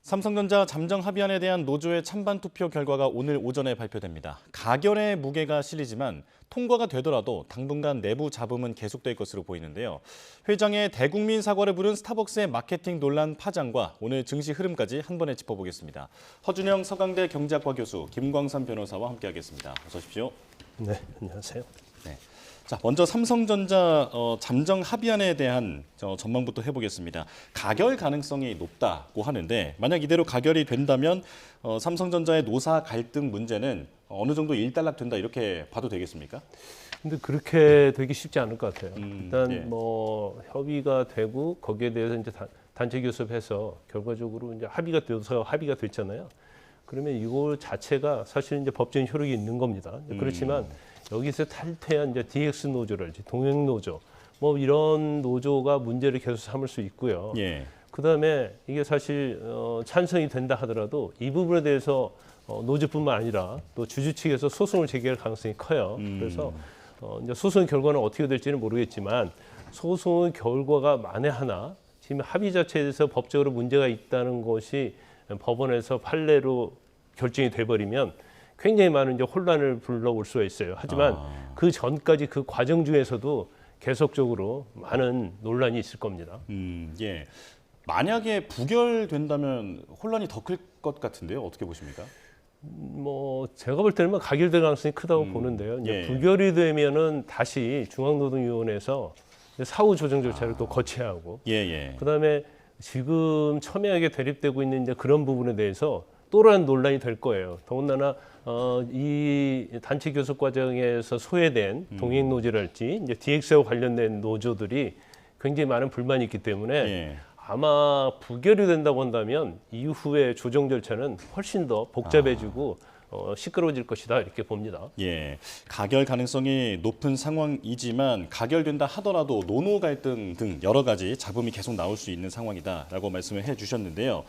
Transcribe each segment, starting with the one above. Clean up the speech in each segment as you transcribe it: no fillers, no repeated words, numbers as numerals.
삼성전자 잠정 합의안에 대한 노조의 찬반 투표 결과가 오늘 오전에 발표됩니다. 가결의 무게가 실리지만 통과가 되더라도 당분간 내부 잡음은 계속될 것으로 보이는데요. 회장의 대국민 사과를 부른 스타벅스의 마케팅 논란 파장과 오늘 증시 흐름까지 한 번에 짚어보겠습니다. 허준영 서강대 경제학과 교수, 김광삼 변호사와 함께하겠습니다. 어서 오십시오. 네, 안녕하세요. 네. 자, 먼저 삼성전자 잠정 합의안에 대한 전망부터 해보겠습니다. 가결 가능성이 높다고 하는데 만약 이대로 가결이 된다면 삼성전자의 노사 갈등 문제는 어느 정도 일단락된다 이렇게 봐도 되겠습니까? 근데 그렇게 되기 쉽지 않을 것 같아요. 일단 예. 뭐 협의가 되고 거기에 대해서 이제 단체 교섭해서 결과적으로 이제 합의가 돼서 합의가 됐잖아요. 그러면 이거 자체가 사실 이제 법적인 효력이 있는 겁니다. 그렇지만 여기서 탈퇴한 이제 DX 노조랄지 동행 노조 뭐 이런 노조가 문제를 계속 삼을 수 있고요. 예. 그다음에 이게 사실 찬성이 된다 하더라도 이 부분에 대해서 노조뿐만 아니라 또 주주 측에서 소송을 제기할 가능성이 커요. 그래서 이제 소송 결과는 어떻게 될지는 모르겠지만 소송 결과가 만에 하나 지금 합의 자체에 대해서 법적으로 문제가 있다는 것이 법원에서 판례로 결정이 돼버리면 굉장히 많은 이제 혼란을 불러올 수가 있어요. 하지만 그 전까지 그 과정 중에서도 계속적으로 많은 논란이 있을 겁니다. 예. 만약에 부결된다면 혼란이 더 클 것 같은데요. 어떻게 보십니까? 뭐 제가 볼 때는 가결될 가능성이 크다고 보는데요. 이제 예. 부결이 되면은 다시 중앙노동위원회에서 사후 조정 절차를 또 거쳐야 하고, 예. 그다음에 지금 첨예하게 대립되고 있는 이제 그런 부분에 대해서 또한 논란이 될 거예요. 더군다나 이 단체 교섭 과정에서 소외된 동행 노조랄지 이제 DX와 관련된 노조들이 굉장히 많은 불만이 있기 때문에 예. 아마 부결이 된다고 한다면 이후에 조정 절차는 훨씬 더 복잡해지고 시끄러워질 것이다 이렇게 봅니다. 예, 가결 가능성이 높은 상황이지만 가결된다 하더라도 노노 갈등 등 여러 가지 잡음이 계속 나올 수 있는 상황이다라고 말씀을 해주셨는데요.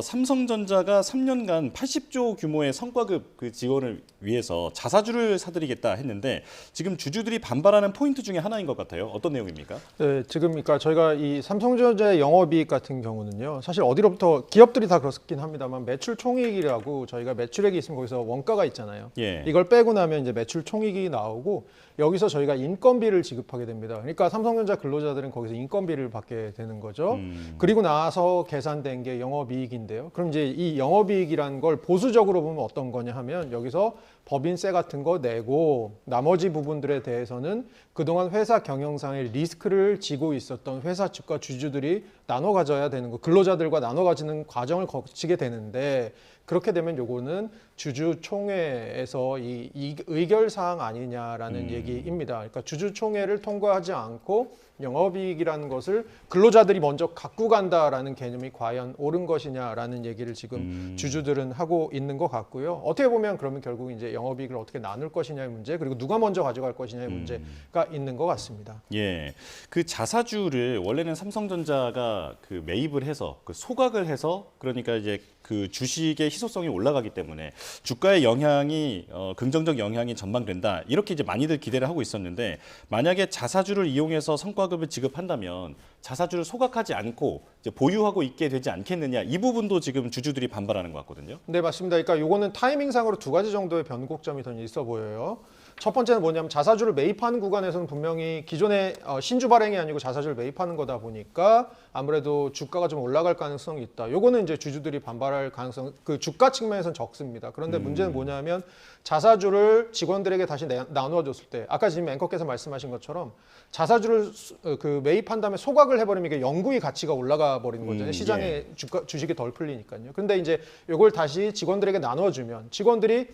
삼성전자가 3년간 80조 규모의 성과급 그 지원을 위해서 자사주를 사들이겠다 했는데 지금 주주들이 반발하는 포인트 중에 하나인 것 같아요. 어떤 내용입니까? 네, 지금 그러니까 저희가 이 삼성전자의 영업이익 같은 경우는요, 사실 어디로부터 기업들이 다 그렇긴 합니다만 매출 총이익이라고 저희가 매출액이 있으면 거기서 원가가 있잖아요. 예. 이걸 빼고 나면 이제 매출 총이익이 나오고 여기서 저희가 인건비를 지급하게 됩니다. 그러니까 삼성전자 근로자들은 거기서 인건비를 받게 되는 거죠. 그리고 나서 계산된 게 영업이익인데요. 그럼 이제 이 영업이익이라는 걸 보수적으로 보면 어떤 거냐 하면 여기서 법인세 같은 거 내고 나머지 부분들에 대해서는 그동안 회사 경영상의 리스크를 지고 있었던 회사 측과 주주들이 나눠 가져야 되는 거, 근로자들과 나눠 가지는 과정을 거치게 되는데 그렇게 되면 요거는 주주총회에서 이 의결사항 아니냐라는 얘기입니다. 그러니까 주주총회를 통과하지 않고 영업이익이라는 것을 근로자들이 먼저 갖고 간다라는 개념이 과연 옳은 것이냐라는 얘기를 지금 주주들은 하고 있는 것 같고요. 어떻게 보면 그러면 결국 이제 영업이익을 어떻게 나눌 것이냐의 문제, 그리고 누가 먼저 가져갈 것이냐의 문제가 있는 것 같습니다. 예, 그 자사주를 원래는 삼성전자가 그 매입을 해서 그 소각을 해서 그러니까 이제 그 주식의 희소성이 올라가기 때문에 주가의 영향이 긍정적 영향이 전망된다 이렇게 이제 많이들 기대를 하고 있었는데 만약에 자사주를 이용해서 성과급을 지급한다면 자사주를 소각하지 않고 이제 보유하고 있게 되지 않겠느냐 이 부분도 지금 주주들이 반발하는 것 같거든요. 네, 맞습니다. 그러니까 요거는 타이밍상으로 두 가지 정도의 변곡점이 더 있어 보여요. 첫 번째는 뭐냐면 자사주를 매입하는 구간에서는 분명히 기존의 신주 발행이 아니고 자사주를 매입하는 거다 보니까 아무래도 주가가 좀 올라갈 가능성이 있다. 요거는 이제 주주들이 반발할 가능성, 그 주가 측면에서는 적습니다. 그런데 문제는 뭐냐면 자사주를 직원들에게 다시 나누어줬을 때 아까 지금 앵커께서 말씀하신 것처럼 자사주를 그 매입한 다음에 소각을 해버리면 이게 영구히 가치가 올라가 버리는 거잖아요. 시장에 예. 주식이 덜 풀리니까요. 그런데 이제 요걸 다시 직원들에게 나눠주면 직원들이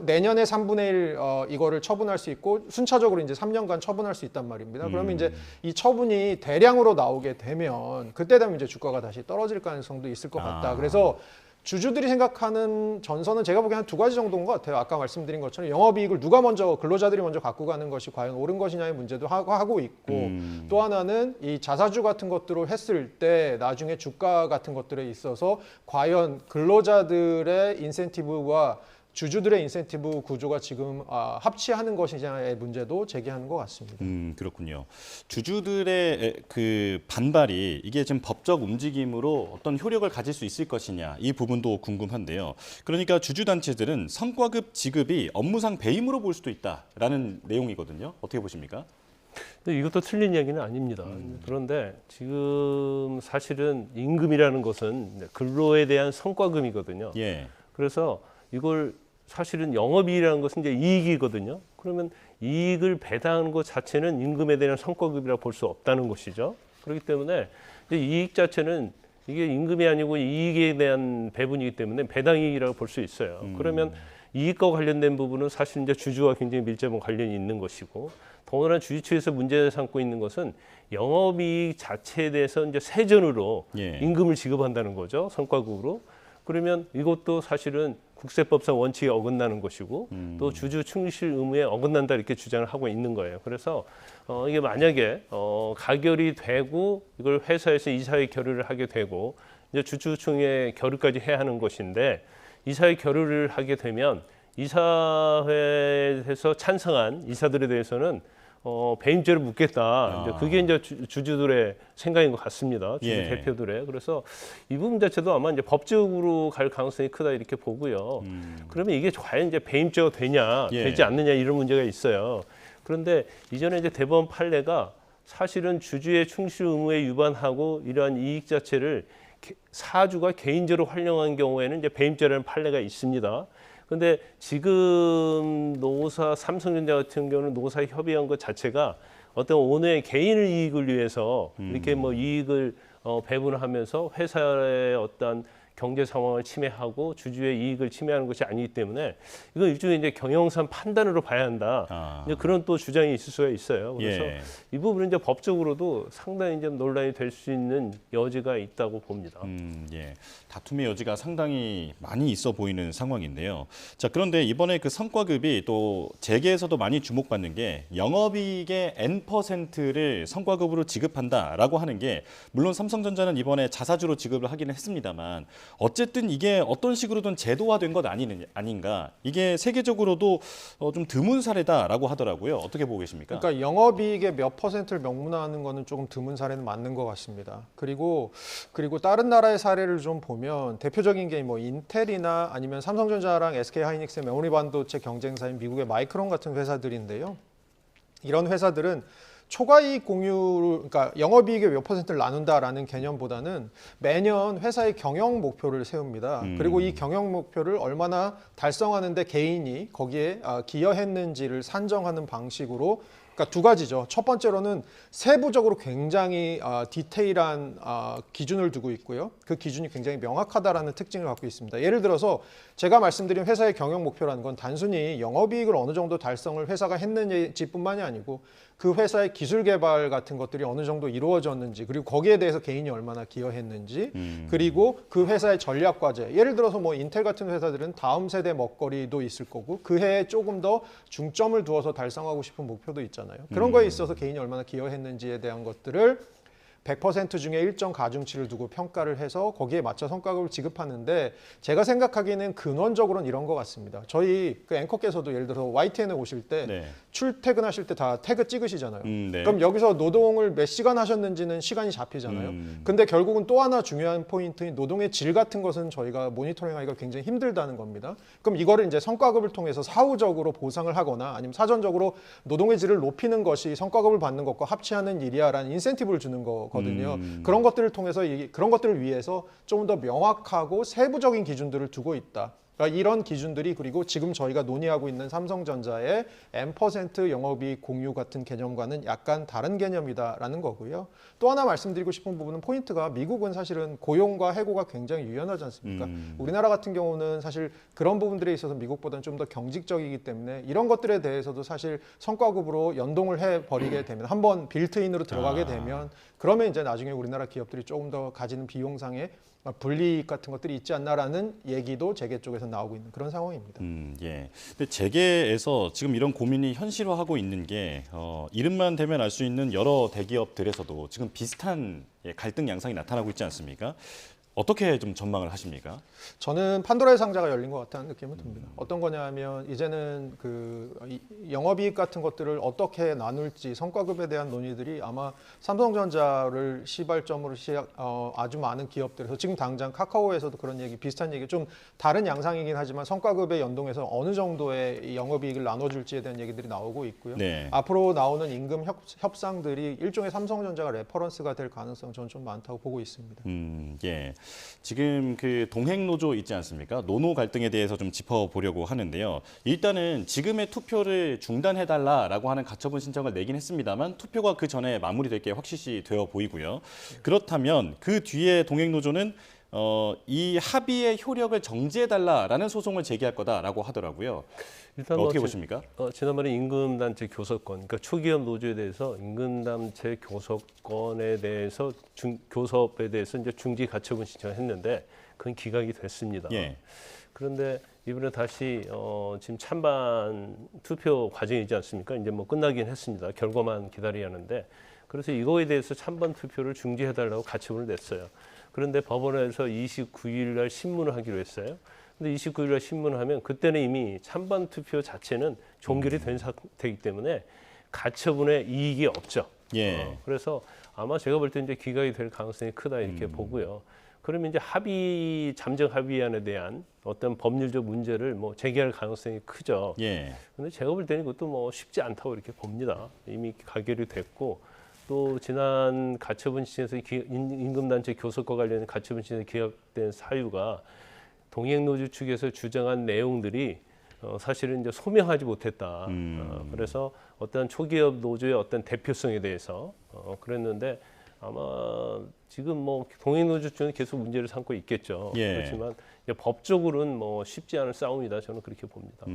내년에 3분의 1 이거를 처분할 수 있고 순차적으로 이제 3년간 처분할 수 있단 말입니다. 그러면 이제 이 처분이 대량으로 나오게 되면 그때 되면 이제 주가가 다시 떨어질 가능성도 있을 것 같다. 그래서 주주들이 생각하는 전선은 제가 보기엔 한 두 가지 정도인 것 같아요. 아까 말씀드린 것처럼 영업이익을 누가 먼저 근로자들이 먼저 갖고 가는 것이 과연 옳은 것이냐의 문제도 하고 있고 또 하나는 이 자사주 같은 것들을 했을 때 나중에 주가 같은 것들에 있어서 과연 근로자들의 인센티브와 주주들의 인센티브 구조가 지금 합치하는 것이냐의 문제도 제기하는 것 같습니다. 그렇군요. 주주들의 그 반발이 이게 지금 법적 움직임으로 어떤 효력을 가질 수 있을 것이냐 이 부분도 궁금한데요. 그러니까 주주단체들은 성과급 지급이 업무상 배임으로 볼 수도 있다라는 내용이거든요. 어떻게 보십니까? 근데 이것도 틀린 이야기는 아닙니다. 그런데 지금 사실은 임금이라는 것은 근로에 대한 성과금이거든요. 예. 그래서 이걸 사실은 영업이익이라는 것은 이제 이익이거든요. 그러면 이익을 배당하는 것 자체는 임금에 대한 성과급이라고 볼 수 없다는 것이죠. 그렇기 때문에 이제 이익 자체는 이게 임금이 아니고 이익에 대한 배분이기 때문에 배당이익이라고 볼 수 있어요. 그러면 이익과 관련된 부분은 사실 이제 주주와 굉장히 밀접한 관련이 있는 것이고, 더군다나 주주 측에서 문제를 삼고 있는 것은 영업이익 자체에 대해서 이제 세전으로 예. 임금을 지급한다는 거죠. 성과급으로. 그러면 이것도 사실은 국세법상 원칙에 어긋나는 것이고 또 주주 충실 의무에 어긋난다 이렇게 주장을 하고 있는 거예요. 그래서 이게 만약에 가결이 되고 이걸 회사에서 이사회 결의를 하게 되고 이제 주주총회 결의까지 해야 하는 것인데, 이사회 결의를 하게 되면 이사회에서 찬성한 이사들에 대해서는 배임죄를 묻겠다. 이제 그게 이제 주주들의 생각인 것 같습니다. 주주 예. 대표들의. 그래서 이 부분 자체도 아마 이제 법적으로 갈 가능성이 크다 이렇게 보고요. 그러면 이게 과연 이제 배임죄가 되냐, 예. 되지 않느냐 이런 문제가 있어요. 그런데 이전에 이제 대법원 판례가 사실은 주주의 충실 의무에 위반하고 이러한 이익 자체를 사주가 개인적으로 활용한 경우에는 이제 배임죄라는 판례가 있습니다. 근데 지금 노사 삼성전자 같은 경우는 노사 협의한 것 자체가 어떤 오너의 개인의 이익을 위해서 이렇게 뭐 이익을 배분을 하면서 회사의 어떤 경제 상황을 침해하고 주주의 이익을 침해하는 것이 아니기 때문에 이건 일종의 이제 경영상 판단으로 봐야 한다. 이제 그런 또 주장이 있을 수가 있어요. 그래서 예. 이 부분은 이제 법적으로도 상당히 좀 논란이 될 수 있는 여지가 있다고 봅니다. 예. 다툼의 여지가 상당히 많이 있어 보이는 상황인데요. 자, 그런데 이번에 그 성과급이 또 재계에서도 많이 주목받는 게 영업이익의 N%를 성과급으로 지급한다라고 하는 게, 물론 삼성전자는 이번에 자사주로 지급을 하기는 했습니다만 어쨌든 이게 어떤 식으로든 제도화된 것 아닌가. 이게 세계적으로도 좀 드문 사례다라고 하더라고요. 어떻게 보고 계십니까? 그러니까 영업이익의 몇 퍼센트를 명문화하는 거는 조금 드문 사례는 맞는 것 같습니다. 그리고 다른 나라의 사례를 좀 보면 대표적인 게 뭐 인텔이나 아니면 삼성전자랑 SK하이닉스의 메모리 반도체 경쟁사인 미국의 마이크론 같은 회사들인데요. 이런 회사들은 초과이익 공유를, 그러니까 영업이익의 몇 퍼센트를 나눈다라는 개념보다는 매년 회사의 경영 목표를 세웁니다. 그리고 이 경영 목표를 얼마나 달성하는데 개인이 거기에 기여했는지를 산정하는 방식으로, 그러니까 두 가지죠. 첫 번째로는 세부적으로 굉장히 디테일한 기준을 두고 있고요. 그 기준이 굉장히 명확하다라는 특징을 갖고 있습니다. 예를 들어서 제가 말씀드린 회사의 경영 목표라는 건 단순히 영업이익을 어느 정도 달성을 회사가 했는지뿐만이 아니고 그 회사의 기술 개발 같은 것들이 어느 정도 이루어졌는지, 그리고 거기에 대해서 개인이 얼마나 기여했는지, 그리고 그 회사의 전략 과제. 예를 들어서 뭐 인텔 같은 회사들은 다음 세대 먹거리도 있을 거고 그 해에 조금 더 중점을 두어서 달성하고 싶은 목표도 있잖아요. 그런 거에 있어서 개인이 얼마나 기여했는지에 대한 것들을 100% 중에 일정 가중치를 두고 평가를 해서 거기에 맞춰 성과급을 지급하는데, 제가 생각하기에는 근원적으로는 이런 것 같습니다. 저희 그 앵커께서도 예를 들어서 YTN에 오실 때 네. 출퇴근하실 때 다 태그 찍으시잖아요. 네. 그럼 여기서 노동을 몇 시간 하셨는지는 시간이 잡히잖아요. 근데 결국은 또 하나 중요한 포인트인 노동의 질 같은 것은 저희가 모니터링하기가 굉장히 힘들다는 겁니다. 그럼 이거를 이제 성과급을 통해서 사후적으로 보상을 하거나 아니면 사전적으로 노동의 질을 높이는 것이 성과급을 받는 것과 합치하는 일이야라는 인센티브를 주는 거거든요. 그런 것들을 통해서 그런 것들을 위해서 좀 더 명확하고 세부적인 기준들을 두고 있다. 그러니까 이런 기준들이, 그리고 지금 저희가 논의하고 있는 삼성전자의 N% 영업이익 공유 같은 개념과는 약간 다른 개념이다라는 거고요. 또 하나 말씀드리고 싶은 부분은, 포인트가 미국은 사실은 고용과 해고가 굉장히 유연하지 않습니까? 우리나라 같은 경우는 사실 그런 부분들에 있어서 미국보다는 좀 더 경직적이기 때문에 이런 것들에 대해서도 사실 성과급으로 연동을 해버리게 되면, 한번 빌트인으로 들어가게 되면 그러면 이제 나중에 우리나라 기업들이 조금 더 가지는 비용상의 불이익 같은 것들이 있지 않나라는 얘기도 재계 쪽에서 나오고 있는 그런 상황입니다. 예. 근데 재계에서 지금 이런 고민이 현실화하고 있는 게 이름만 대면 알 수 있는 여러 대기업들에서도 지금 비슷한 갈등 양상이 나타나고 있지 않습니까? 어떻게 좀 전망을 하십니까? 저는 판도라의 상자가 열린 것 같다는 느낌은 듭니다. 어떤 거냐면 이제는 영업이익 같은 것들을 어떻게 나눌지 성과급에 대한 논의들이 아마 삼성전자를 시발점으로 아주 많은 기업들에서 지금 당장 카카오에서도 그런 얘기 비슷한 얘기 좀 다른 양상이긴 하지만 성과급에 연동해서 어느 정도의 영업이익을 나눠줄지에 대한 얘기들이 나오고 있고요. 네. 앞으로 나오는 임금 협상들이 일종의 삼성전자가 레퍼런스가 될 가능성 저는 좀 많다고 보고 있습니다. 예. 지금 그 동행 노조 있지 않습니까? 노노 갈등에 대해서 좀 짚어보려고 하는데요. 일단은 지금의 투표를 중단해달라라고 하는 가처분 신청을 내긴 했습니다만 투표가 그 전에 마무리될 게 확실시 되어 보이고요. 그렇다면 그 뒤에 동행 노조는 이 합의의 효력을 정지해달라라는 소송을 제기할 거다라고 하더라고요. 일단 어떻게 보십니까? 지난번에 임금단체 교섭권, 그러니까 초기업 노조에 대해서 임금단체 교섭권에 대해서 교섭에 대해서 이제 중지 가처분 신청을 했는데 그건 기각이 됐습니다. 예. 그런데 이번에 다시 지금 찬반 투표 과정이지 않습니까? 이제 뭐 끝나긴 했습니다. 결과만 기다려야 하는데 그래서 이거에 대해서 찬반 투표를 중지해달라고 가처분을 냈어요. 그런데 법원에서 29일 날 신문을 하기로 했어요. 근데 29일 날 신문을 하면 그때는 이미 찬반 투표 자체는 종결이 된 상태이기 때문에 가처분에 이익이 없죠. 예. 그래서 아마 제가 볼 때 이제 기각이 될 가능성이 크다 이렇게 보고요. 그러면 이제 잠정 합의안에 대한 어떤 법률적 문제를 뭐 제기할 가능성이 크죠. 예. 근데 제가 볼 때는 이것도 뭐 쉽지 않다고 이렇게 봅니다. 이미 가결이 됐고 또 지난 가처분 시에서 임금단체 교섭과 관련된 가처분 시에서 기각된 사유가 동행노조 측에서 주장한 내용들이 사실은 이제 소명하지 못했다. 그래서 어떤 초기업 노조의 어떤 대표성에 대해서 그랬는데 아마 지금 뭐 동행노조 쪽은 계속 문제를 삼고 있겠죠. 예. 그렇지만 이제 법적으로는 뭐 쉽지 않은 싸움이다. 저는 그렇게 봅니다.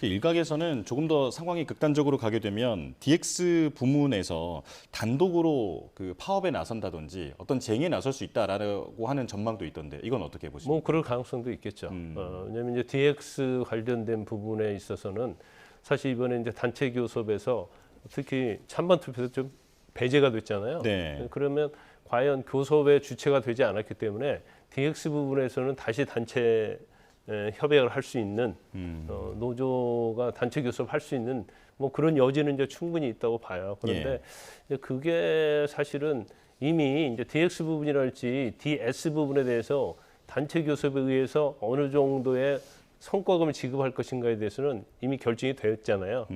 일각에서는 조금 더 상황이 극단적으로 가게 되면 DX 부문에서 단독으로 그 파업에 나선다든지 어떤 쟁의에 나설 수 있다라고 하는 전망도 있던데 이건 어떻게 보십니까? 뭐 그럴 가능성도 있겠죠. 왜냐하면 이제 DX 관련된 부분에 있어서는 사실 이번에 이제 단체 교섭에서 특히 찬반 투표에서 좀 배제가 됐잖아요. 네. 그러면 과연 교섭의 주체가 되지 않았기 때문에 DX 부분에서는 다시 단체 협약을 할 수 있는 노조가 단체 교섭할 수 있는 뭐 그런 여지는 이제 충분히 있다고 봐요. 그런데 이제 그게 사실은 이미 이제 DX 부분이랄지 DS 부분에 대해서 단체 교섭에 의해서 어느 정도의 성과금을 지급할 것인가에 대해서는 이미 결정이 되었잖아요.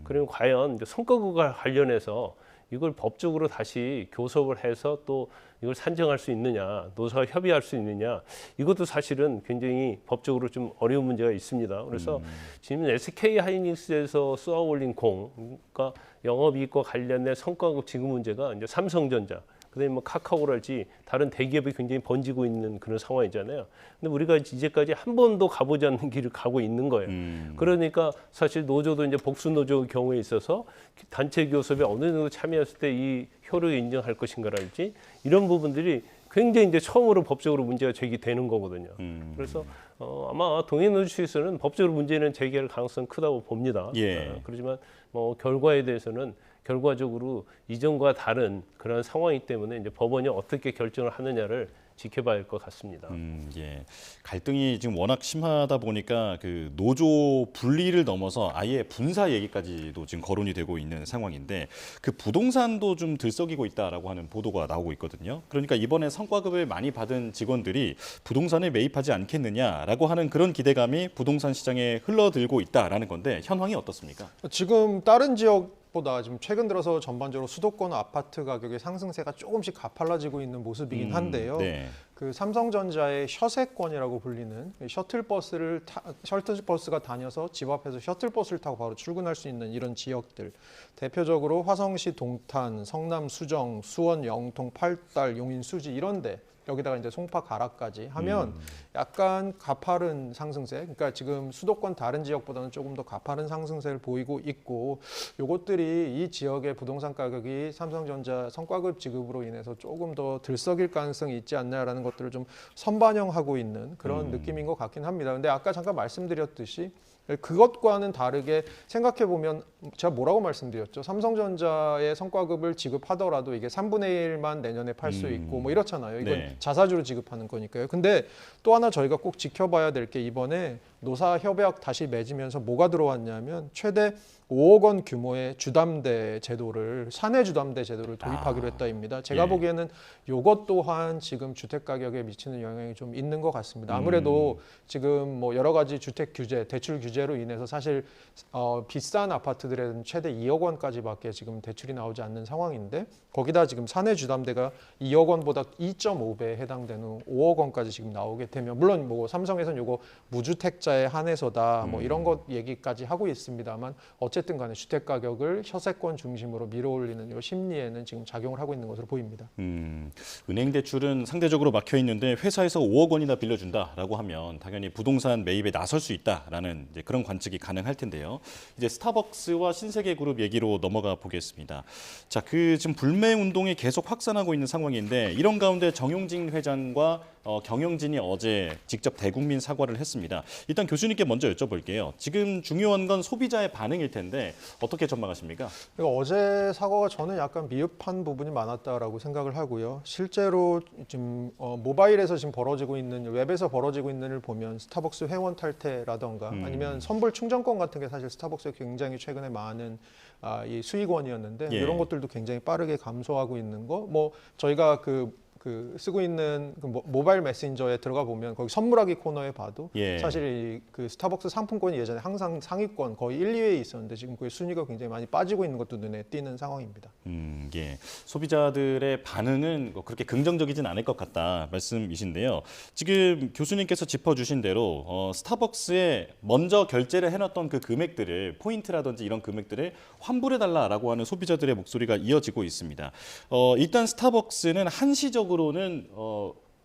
그러면 과연 이제 성과금과 관련해서 이걸 법적으로 다시 교섭을 해서 또 이걸 산정할 수 있느냐, 노사가 협의할 수 있느냐, 이것도 사실은 굉장히 법적으로 좀 어려운 문제가 있습니다. 그래서 지금 SK 하이닉스에서 쏘아 올린 공, 그러니까 영업이익과 관련된 성과급 지급 문제가 이제 삼성전자, 그다음에 뭐 카카오랄지 다른 대기업이 굉장히 번지고 있는 그런 상황이잖아요. 근데 우리가 이제까지 한 번도 가보지 않는 길을 가고 있는 거예요. 그러니까 사실 노조도 이제 복수 노조 경우에 있어서 단체 교섭에 어느 정도 참여했을 때 이 효력을 인정할 것인가랄지 이런 부분들이 굉장히 이제 처음으로 법적으로 문제가 제기되는 거거든요. 그래서 아마 동행노조 측에서는 법적으로 문제는 제기할 가능성 크다고 봅니다. 예. 그렇지만 뭐 결과에 대해서는 결과적으로 이전과 다른 그런 상황이기 때문에 이제 법원이 어떻게 결정을 하느냐를 지켜봐야 할 것 같습니다. 예. 갈등이 지금 워낙 심하다 보니까 그 노조 분리를 넘어서 아예 분사 얘기까지도 지금 거론이 되고 있는 상황인데 그 부동산도 좀 들썩이고 있다라고 하는 보도가 나오고 있거든요. 그러니까 이번에 성과급을 많이 받은 직원들이 부동산에 매입하지 않겠느냐라고 하는 그런 기대감이 부동산 시장에 흘러들고 있다라는 건데 현황이 어떻습니까? 지금 다른 지역보다 지금 최근 들어서 전반적으로 수도권 아파트 가격의 상승세가 조금씩 가팔라지고 있는 모습이긴 한데요. 네. 그 삼성전자의 셔세권이라고 불리는 셔틀버스가 다녀서 집 앞에서 셔틀버스를 타고 바로 출근할 수 있는 이런 지역들, 대표적으로 화성시 동탄, 성남 수정, 수원 영통, 팔달, 용인 수지 이런데. 여기다가 이제 송파 가락까지 하면 약간 가파른 상승세, 그러니까 지금 수도권 다른 지역보다는 조금 더 가파른 상승세를 보이고 있고, 요것들이 이 지역의 부동산 가격이 삼성전자 성과급 지급으로 인해서 조금 더 들썩일 가능성이 있지 않나라는 것들을 좀 선반영하고 있는 그런 느낌인 것 같긴 합니다. 근데 아까 잠깐 말씀드렸듯이 그것과는 다르게 생각해 보면 제가 뭐라고 말씀드렸죠? 삼성전자의 성과급을 지급하더라도 이게 3분의 1만 내년에 팔 수 있고 뭐 이렇잖아요. 이건 네. 예. 자사주로 지급하는 거니까요. 근데 또 하나 저희가 꼭 지켜봐야 될 게 이번에 노사 협약 다시 맺으면서 뭐가 들어왔냐면 최대 5억 원 규모의 주담대 제도를 사내 주담대 제도를 도입하기로 했다입니다. 제가 예. 보기에는 이것 또한 지금 주택 가격에 미치는 영향이 좀 있는 것 같습니다. 아무래도 지금 뭐 여러 가지 주택 규제, 대출 규제로 인해서 사실 비싼 아파트들에는 최대 2억 원까지밖에 지금 대출이 나오지 않는 상황인데 거기다 지금 사내 주담대가 2억 원보다 2.5배에 해당되는 5억 원까지 지금 나오게 되면 물론 뭐 삼성에서는 요거 무주택자에 한해서다 뭐 이런 것 얘기까지 하고 있습니다만 어쨌든 간에 주택 가격을 혈세권 중심으로 밀어올리는 이 심리에는 지금 작용을 하고 있는 것으로 보입니다. 은행 대출은 상대적으로 막혀 있는데 회사에서 5억 원이나 빌려준다라고 하면 당연히 부동산 매입에 나설 수 있다라는 이제 그런 관측이 가능할 텐데요. 이제 스타벅스와 신세계그룹 얘기로 넘어가 보겠습니다. 자, 그 지금 불매 운동이 계속 확산하고 있는 상황인데 이런 가운데 정용진 회장과 경영진이 어제 직접 대국민 사과를 했습니다. 일단 교수님께 먼저 여쭤볼게요. 지금 중요한 건 소비자의 반응일 텐데 어떻게 전망하십니까? 그러니까 어제 사과가 저는 약간 미흡한 부분이 많았다라고 생각을 하고요. 실제로 지금 모바일에서 지금 벌어지고 있는 웹에서 벌어지고 있는 을 보면 스타벅스 회원 탈퇴라던가 아니면 선불 충전권 같은 게 사실 스타벅스에 굉장히 최근에 많은 이 수익원이었는데 예. 이런 것들도 굉장히 빠르게 감소하고 있는 거. 뭐 저희가 그 쓰고 있는 그 모바일 메신저에 들어가 보면 거기 선물하기 코너에 봐도 예. 사실 그 스타벅스 상품권이 예전에 항상 상위권 거의 1, 2위에 있었는데 지금 그 순위가 굉장히 많이 빠지고 있는 것도 눈에 띄는 상황입니다. 예. 소비자들의 반응은 뭐 그렇게 긍정적이진 않을 것 같다 말씀이신데요. 지금 교수님께서 짚어주신 대로 스타벅스에 먼저 결제를 해놨던 그 금액들을 포인트라든지 이런 금액들을 환불해달라라고 하는 소비자들의 목소리가 이어지고 있습니다. 일단 스타벅스는 한시적으로는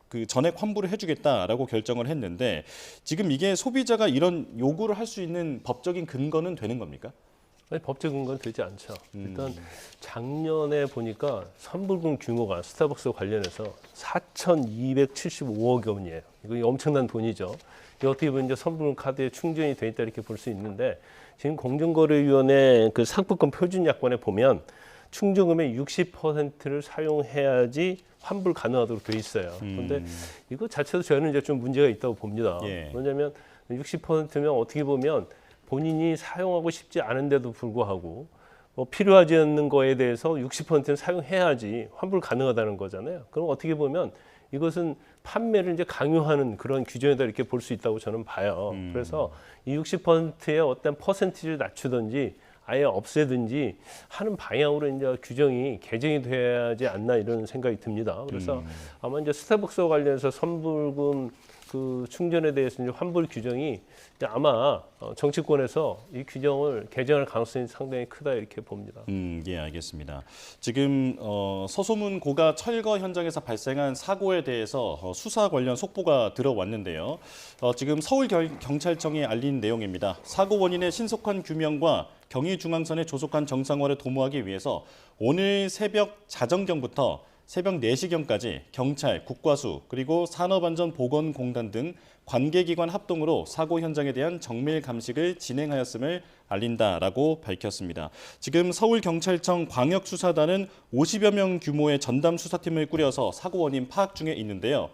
그 전액 환불을 해주겠다라고 결정을 했는데 지금 이게 소비자가 이런 요구를 할 수 있는 법적인 근거는 되는 겁니까? 아니, 법적 근거는 되지 않죠. 일단 작년에 보니까 선불금 규모가 스타벅스 관련해서 4,275억 원이에요. 이거 엄청난 돈이죠. 이게 어떻게 보면 이제 선불금 카드에 충전이 돼 있다 이렇게 볼 수 있는데 지금 공정거래위원회 그 상품권 표준 약관에 보면 충전금의 60%를 사용해야지 환불 가능하도록 돼 있어요. 그런데 이거 자체도 저는 이제 좀 문제가 있다고 봅니다. 예. 왜냐하면 60%면 어떻게 보면 본인이 사용하고 싶지 않은데도 불구하고 뭐 필요하지 않는 거에 대해서 60%는 사용해야지 환불 가능하다는 거잖아요. 그럼 어떻게 보면 이것은 판매를 이제 강요하는 그런 규정이다 이렇게 볼 수 있다고 저는 봐요. 그래서 이 60%의 어떤 퍼센티지를 낮추든지 아예 없애든지 하는 방향으로 이제 규정이 개정이 돼야지 않나 이런 생각이 듭니다. 그래서 아마 이제 스타벅스와 관련해서 선불금 그 충전에 대해서 이제 환불 규정이 이제 아마 정치권에서 이 규정을 개정할 가능성이 상당히 크다 이렇게 봅니다. 예, 알겠습니다. 지금 서소문 고가 철거 현장에서 발생한 사고에 대해서 수사 관련 속보가 들어왔는데요. 지금 서울경찰청이 알린 내용입니다. 사고 원인의 신속한 규명과 경의중앙선의 조속한 정상화를 도모하기 위해서 오늘 새벽 자정경부터 새벽 4시경까지 경찰, 국과수, 그리고 산업안전보건공단 등 관계기관 합동으로 사고 현장에 대한 정밀 감식을 진행하였음을 알린다라고 밝혔습니다. 지금 서울경찰청 광역수사단은 50여 명 규모의 전담 수사팀을 꾸려서 사고 원인 파악 중에 있는데요.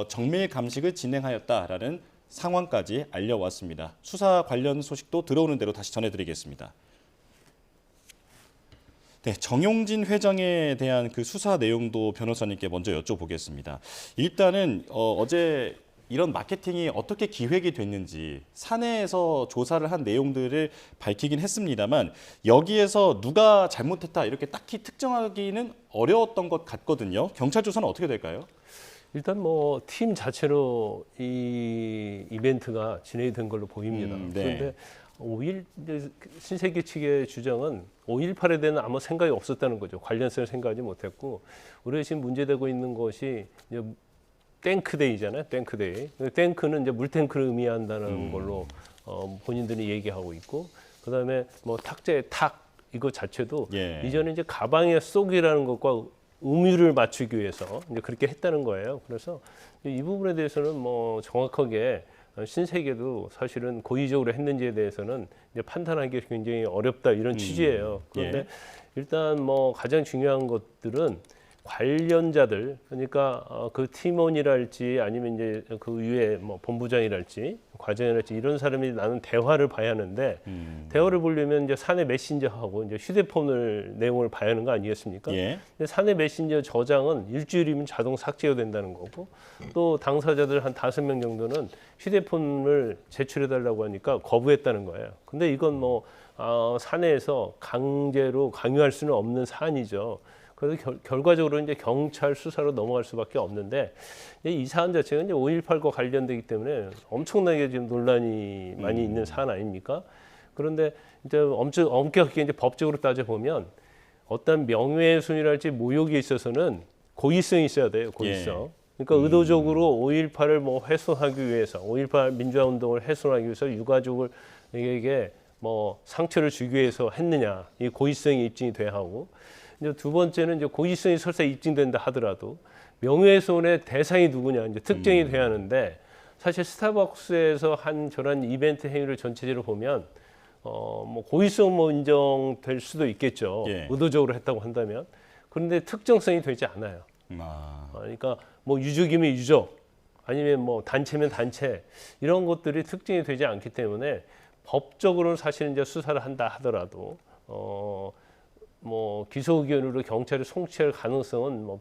정밀 감식을 진행하였다라는 상황까지 알려왔습니다. 수사 관련 소식도 들어오는 대로 다시 전해드리겠습니다. 네, 정용진 회장에 대한 그 수사 내용도 변호사님께 먼저 여쭤보겠습니다. 일단은 어제 이런 마케팅이 어떻게 기획이 됐는지 사내에서 조사를 한 내용들을 밝히긴 했습니다만 여기에서 누가 잘못했다 이렇게 딱히 특정하기는 어려웠던 것 같거든요. 경찰 조사는 어떻게 될까요? 일단 뭐 팀 자체로 이 이벤트가 진행이 된 걸로 보입니다. 네. 그런데 5.1 신세계 측의 주장은 5.18에 대한 아무 생각이 없었다는 거죠. 관련성을 생각하지 못했고 우리가 지금 문제되고 있는 것이 이제 탱크데이잖아요. 탱크데이. 탱크는 이제 물탱크를 의미한다는 걸로 본인들이 얘기하고 있고 그다음에 뭐 탁자의 탁 이거 자체도 예. 이전에 이제 가방에 쏙이라는 것과 의미를 맞추기 위해서 이제 그렇게 했다는 거예요. 그래서 이 부분에 대해서는 뭐 정확하게 신세계도 사실은 고의적으로 했는지에 대해서는 이제 판단하기 굉장히 어렵다 이런 취지예요. 그런데 예. 일단 뭐 가장 중요한 것들은 관련자들 그러니까 그 팀원이랄지 아니면 이제 그 위에 뭐 본부장이랄지 과장이랄지 이런 사람이 나는 대화를 봐야 하는데 대화를 보려면 이제 사내 메신저하고 이제 휴대폰을 내용을 봐야 하는 거 아니겠습니까? 예. 근데 사내 메신저 저장은 일주일이면 자동 삭제가 된다는 거고 또 당사자들 한 5명 정도는 휴대폰을 제출해 달라고 하니까 거부했다는 거예요. 근데 이건 뭐 사내에서 강제로 강요할 수는 없는 사안이죠. 그래서 결과적으로 이제 경찰 수사로 넘어갈 수밖에 없는데 이 사안 자체가 이제 5.18과 관련되기 때문에 엄청나게 지금 논란이 많이 있는 사안 아닙니까? 그런데 이제 엄격하게 이제 법적으로 따져 보면 어떤 명예훼손이랄지 모욕에 있어서는 고의성이 있어야 돼요. 고의성. 그러니까 의도적으로 5.18을 뭐 훼손하기 위해서 5.18 민주화 운동을 훼손하기 위해서 유가족에게 뭐 상처를 주기 위해서 했느냐 이 고의성이 입증이 돼야 하고 이제 두 번째는 이제 고의성이 설사 입증된다 하더라도 명예훼손의 대상이 누구냐 이제 특정이 돼야 하는데 사실 스타벅스에서 한 저런 이벤트 행위를 전체적으로 보면 뭐 고의성 뭐 인정될 수도 있겠죠. 예. 의도적으로 했다고 한다면 그런데 특정성이 되지 않아요. 그러니까 뭐 유족이면 유족 아니면 뭐 단체면 단체 이런 것들이 특정이 되지 않기 때문에 법적으로는 사실 이제 수사를 한다 하더라도 뭐 기소 의견으로 경찰이 송치할 가능성은 뭐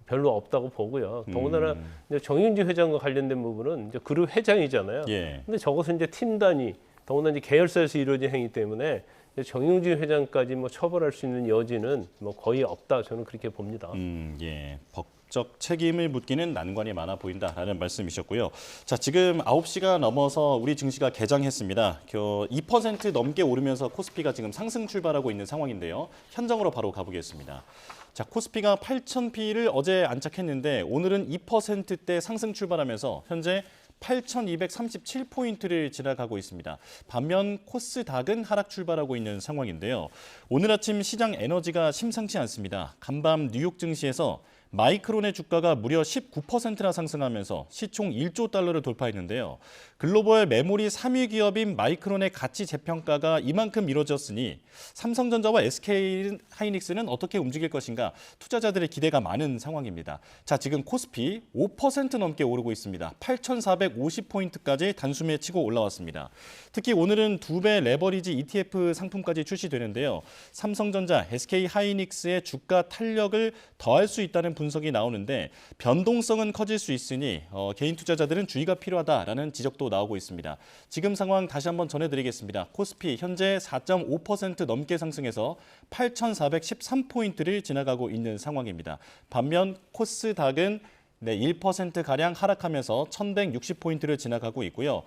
별로 없다고 보고요. 더군다나 이제 정윤주 회장과 관련된 부분은 이제 그룹 회장이잖아요. 예. 근데 저것은 이제 팀 단위, 더군다나 이제 계열사에서 이루어진 행위 때문에 정윤주 회장까지 뭐 처벌할 수 있는 여지는 뭐 거의 없다. 저는 그렇게 봅니다. 예. 법적 책임을 묻기는 난관이 많아 보인다라는 말씀이셨고요. 자, 지금 9시가 넘어서 우리 증시가 개장했습니다. 2% 넘게 오르면서 코스피가 지금 상승 출발하고 있는 상황인데요. 현장으로 바로 가보겠습니다. 자, 코스피가 8,000P를 어제 안착했는데 오늘은 2%대 상승 출발하면서 현재 8,237포인트를 지나가고 있습니다. 반면 코스닥은 하락 출발하고 있는 상황인데요. 오늘 아침 시장 에너지가 심상치 않습니다. 간밤 뉴욕 증시에서 마이크론의 주가가 무려 19%나 상승하면서 시총 1조 달러를 돌파했는데요. 글로벌 메모리 3위 기업인 마이크론의 가치 재평가가 이만큼 이뤄졌으니 삼성전자와 SK하이닉스는 어떻게 움직일 것인가 투자자들의 기대가 많은 상황입니다. 자, 지금 코스피 5% 넘게 오르고 있습니다. 8,450포인트까지 단숨에 치고 올라왔습니다. 특히 오늘은 2배 레버리지 ETF 상품까지 출시되는데요. 삼성전자, SK하이닉스의 주가 탄력을 더할 수 있다는 분석이 나오는데 변동성은 커질 수 있으니 개인 투자자들은 주의가 필요하다라는 지적도 나오고 있습니다. 지금 상황 다시 한번 전해드리겠습니다. 코스피 현재 4.5% 넘게 상승해서 8,413포인트를 지나가고 있는 상황입니다. 반면 코스닥은 1%가량 하락하면서 1,160포인트를 지나가고 있고요.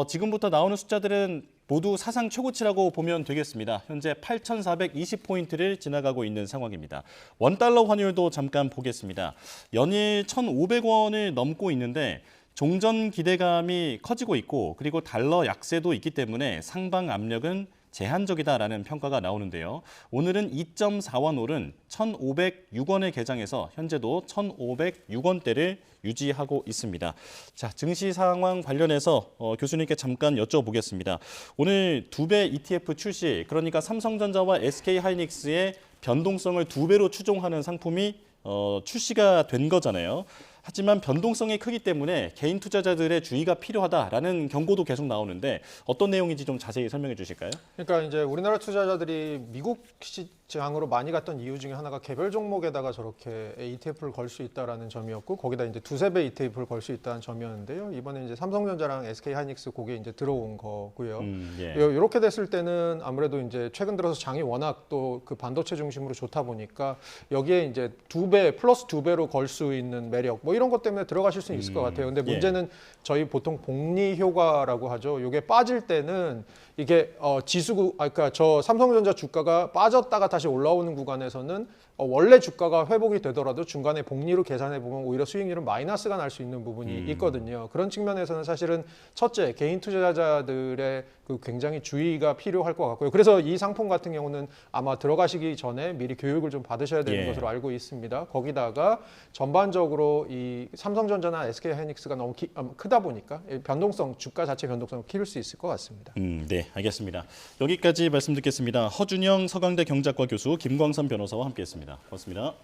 지금부터 나오는 숫자들은 모두 사상 최고치라고 보면 되겠습니다. 현재 8,420포인트를 지나가고 있는 상황입니다. 원달러 환율도 잠깐 보겠습니다. 연일 1,500원을 넘고 있는데 종전 기대감이 커지고 있고 그리고 달러 약세도 있기 때문에 상방 압력은 제한적이다라는 평가가 나오는데요. 오늘은 2.4원 오른 1,506원에 개장해서 현재도 1,506원대를 유지하고 있습니다. 자, 증시 상황 관련해서 교수님께 잠깐 여쭤보겠습니다. 오늘 2배 ETF 출시, 그러니까 삼성전자와 SK하이닉스의 변동성을 2배로 추종하는 상품이 출시가 된 거잖아요. 하지만 변동성이 크기 때문에 개인 투자자들의 주의가 필요하다라는 경고도 계속 나오는데 어떤 내용인지 좀 자세히 설명해 주실까요? 그러니까 이제 우리나라 투자자들이 미국 시장으로 많이 갔던 이유 중에 하나가 개별 종목에다가 저렇게 ETF를 걸 수 있다라는 점이었고 거기다 이제 2~3배 ETF를 걸 수 있다는 점이었는데요. 이번에 이제 삼성전자랑 SK하이닉스 그게 이제 들어온 거고요. 예. 이렇게 됐을 때는 아무래도 이제 최근 들어서 장이 워낙 또 그 반도체 중심으로 좋다 보니까 여기에 이제 2배 플러스 2배로 걸 수 있는 매력 뭐 이런 것 때문에 들어가실 수 있을 것 같아요. 근데 문제는 저희 보통 복리 효과라고 하죠. 이게 빠질 때는 이게 그러니까 저 삼성전자 주가가 빠졌다가 다시 올라오는 구간에서는 원래 주가가 회복이 되더라도 중간에 복리로 계산해 보면 오히려 수익률은 마이너스가 날 수 있는 부분이 있거든요. 그런 측면에서는 사실은 첫째 개인 투자자들의 그 굉장히 주의가 필요할 것 같고요. 그래서 이 상품 같은 경우는 아마 들어가시기 전에 미리 교육을 좀 받으셔야 되는 것으로 알고 있습니다. 거기다가 전반적으로 이 삼성전자나 SK하이닉스가 너무 크다 보니까 변동성 주가 자체 변동성을 키울 수 있을 것 같습니다. 네, 알겠습니다. 여기까지 말씀 듣겠습니다. 허준영 서강대 경제학과 교수 김광선 변호사와 함께했습니다. 고맙습니다.